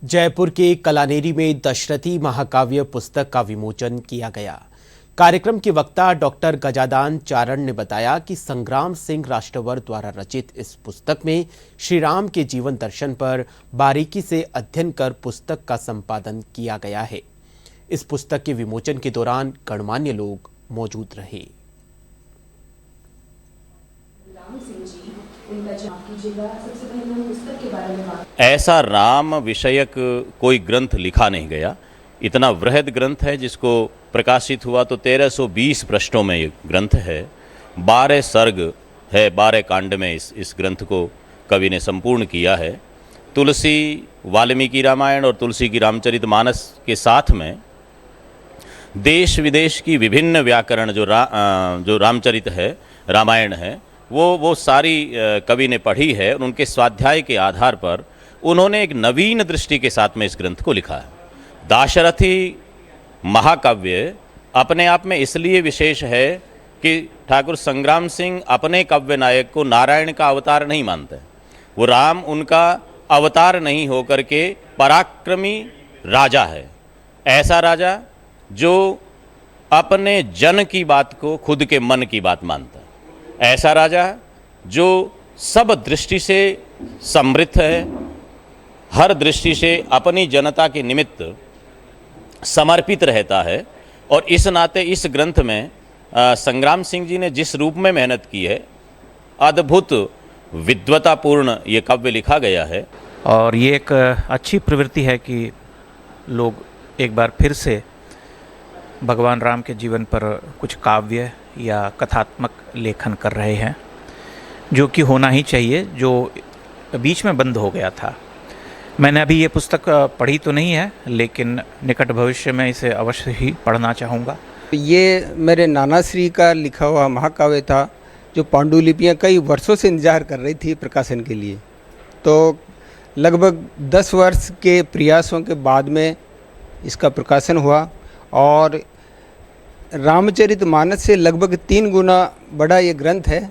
जयपुर के कलानेरी में दशरथी महाकाव्य पुस्तक का विमोचन किया गया। कार्यक्रम के वक्ता डॉक्टर गजादान चारण ने बताया कि संग्राम सिंह राष्ट्रवर द्वारा रचित इस पुस्तक में श्री राम के जीवन दर्शन पर बारीकी से अध्ययन कर पुस्तक का संपादन किया गया है। इस पुस्तक के विमोचन के दौरान गणमान्य लोग मौजूद रहे। ऐसा राम विषयक कोई ग्रंथ लिखा नहीं गया। इतना वृहद ग्रंथ है जिसको प्रकाशित हुआ तो 1320 पृष्ठों में ये ग्रंथ है। 12 सर्ग है, 12 कांड में इस ग्रंथ को कवि ने संपूर्ण किया है। तुलसी वाल्मीकि रामायण और तुलसी की रामचरितमानस के साथ में देश विदेश की विभिन्न व्याकरण जो रामचरित है, रामायण है, वो सारी कवि ने पढ़ी है और उनके स्वाध्याय के आधार पर उन्होंने एक नवीन दृष्टि के साथ में इस ग्रंथ को लिखा है। दाशरथी महाकाव्य अपने आप में इसलिए विशेष है कि ठाकुर संग्राम सिंह अपने काव्य नायक को नारायण का अवतार नहीं मानते। वो राम उनका अवतार नहीं होकर के पराक्रमी राजा है, ऐसा राजा जो अपने जन की बात को खुद के मन की बात मानता है, ऐसा राजा जो सब दृष्टि से समृद्ध है, हर दृष्टि से अपनी जनता के निमित्त समर्पित रहता है। और इस नाते इस ग्रंथ में संग्राम सिंह जी ने जिस रूप में मेहनत की है, अद्भुत विद्वतापूर्ण ये काव्य लिखा गया है। और ये एक अच्छी प्रवृत्ति है कि लोग एक बार फिर से भगवान राम के जीवन पर कुछ काव्य या कथात्मक लेखन कर रहे हैं, जो कि होना ही चाहिए, जो बीच में बंद हो गया था। मैंने अभी ये पुस्तक पढ़ी तो नहीं है, लेकिन निकट भविष्य में इसे अवश्य ही पढ़ना चाहूँगा। ये मेरे नाना श्री का लिखा हुआ महाकाव्य था, जो पांडुलिपियाँ कई वर्षों से इंतजार कर रही थी प्रकाशन के लिए। तो लगभग 10 वर्ष के प्रयासों के बाद में इसका प्रकाशन हुआ और रामचरितमानस से लगभग 3 गुना बड़ा ये ग्रंथ है।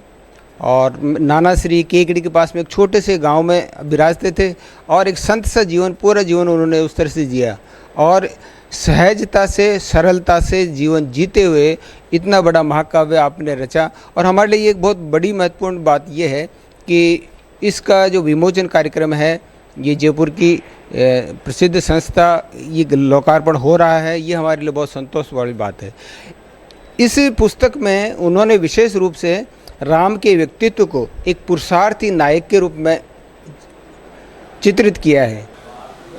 और नाना श्री केकड़ी के पास में एक छोटे से गांव में विराजते थे और एक संत सा जीवन, पूरा जीवन उन्होंने उस तरह से जिया और सहजता से, सरलता से जीवन जीते हुए इतना बड़ा महाकाव्य आपने रचा। और हमारे लिए एक बहुत बड़ी महत्वपूर्ण बात यह है कि इसका जो विमोचन कार्यक्रम है, ये जयपुर की प्रसिद्ध संस्था, ये लोकार्पण हो रहा है, ये हमारे लिए बहुत संतोष वाली बात है। इस पुस्तक में उन्होंने विशेष रूप से राम के व्यक्तित्व को एक पुरुषार्थी नायक के रूप में चित्रित किया है।